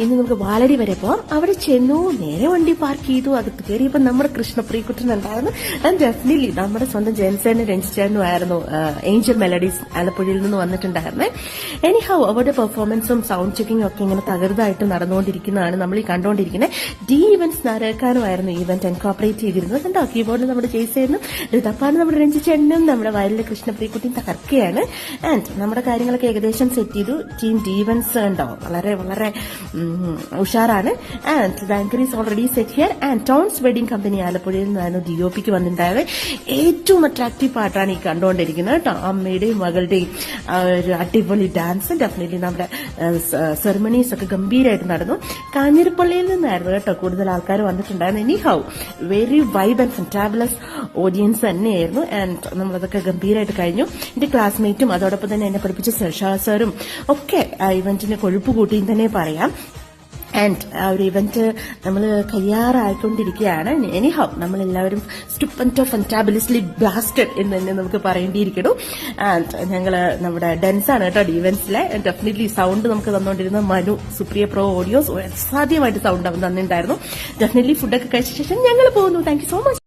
ഇന്ന് നമുക്ക് വാലടി വരെ പോവാം. അവിടെ ചെന്നു, നേരെ വണ്ടി പാർക്ക് ചെയ്തു, അകത്ത് കയറിയപ്പോൾ നമ്മുടെ കൃഷ്ണപ്രിയക്കുട്ടൻ ഉണ്ടായിരുന്നു. ആൻഡ് ഡെഫിനറ്റ്ലി നമ്മുടെ സ്വന്തം ജെൻസേനും രഞ്ജിച്ചേനും ആയിരുന്നു ഏഞ്ചൽ മെലഡീസ് ആലപ്പുഴയിൽ നിന്ന് വന്നിട്ടുണ്ടായിരുന്നേ. എനിഹൗ അവരുടെ പെർഫോമൻസും സൗണ്ട് ചെക്കിങ്ങും ഒക്കെ ഇങ്ങനെ തകർതായിട്ട് നടന്നുകൊണ്ടിരിക്കുന്നതാണ് നമ്മൾ ഈ കണ്ടുകൊണ്ടിരിക്കുന്നത്. ഡി ഇവന്റ്സ് നാരക്കാനുമായിരുന്നു ഇവന്റ് എൻകോപ്പറേറ്റ് ചെയ്തിരുന്നത്. കണ്ടോ, കീബോർഡിൽ നമ്മുടെ ജെയ്സേനും ഋതപ്പാനും നമ്മുടെ രഞ്ജിച്ചേനും നമ്മുടെ വയലിലെ കൃഷ്ണപ്രിയക്കുട്ടിയും തകർക്കുകയാണ്. ആൻഡ് നമ്മുടെ കാര്യങ്ങളൊക്കെ ഏകദേശം സെറ്റ് ചെയ്തു. ടീം ഡി ഇവന്റ്സ് ഉണ്ടോ വളരെ വളരെ ഉഷാറാണ്. And the anchor is already set here. And tones wedding company ആലപ്പുഴയിൽ നിന്നായിരുന്നു DOPക്ക് വന്നിട്ടുണ്ടായത്. ഏറ്റവും അട്രാക്റ്റീവ് പാട്ടാണ് ഈ കണ്ടുകൊണ്ടിരിക്കുന്നത് കേട്ടോ. അമ്മയുടെയും മകളുടെയും ഒരു അടിപൊളി ഡാൻസ്. ഡെഫിനറ്റ്ലി നമ്മുടെ സെറമണീസ് ഒക്കെ ഗംഭീരമായിട്ട് നടന്നു. കാഞ്ഞിരപ്പള്ളിയിൽ നിന്നായിരുന്നു കേട്ടോ കൂടുതൽ ആൾക്കാർ വന്നിട്ടുണ്ടായിരുന്നു. Anyhow very vibe and fantabulous audience തന്നെയായിരുന്നു. ആൻഡ് നമ്മളതൊക്കെ ഗംഭീരമായിട്ട് കഴിഞ്ഞു. എന്റെ ക്ലാസ്മേറ്റും അതോടൊപ്പം തന്നെ എന്നെ പഠിപ്പിച്ച സാറും ഒക്കെ ആ ഇവന്റിന് കൊഴുപ്പ് കൂട്ടിയും തന്നെ പറയാം. ആൻഡ് ആ ഒരു ഇവന്റ് നമ്മൾ കയ്യാറായിക്കൊണ്ടിരിക്കുകയാണ്. എനിഹൗ നമ്മളെല്ലാവരും സ്റ്റുപ്പൻറ്റോ ഫെന്റാബുലസ്ലി ബ്ലാസ്റ്റഡ് എന്ന് തന്നെ നമുക്ക് പറയേണ്ടിയിരിക്കുന്നു. ആൻഡ് ഞങ്ങൾ നമ്മുടെ ഡാൻസാണ് കേട്ടോ ഇവന്റ്സിലെ. ഡെഫിനറ്റ്ലി സൗണ്ട് നമുക്ക് തന്നുകൊണ്ടിരുന്ന മനു സുപ്രിയ പ്രോ ഓഡിയോസ് അസാധ്യമായിട്ട് സൗണ്ട് അവൻ തന്നിട്ടുണ്ടായിരുന്നു. ഡെഫിനറ്റ്ലി ഫുഡൊക്കെ കഴിച്ച ശേഷം ഞങ്ങൾ പോകുന്നു. Thank you so much.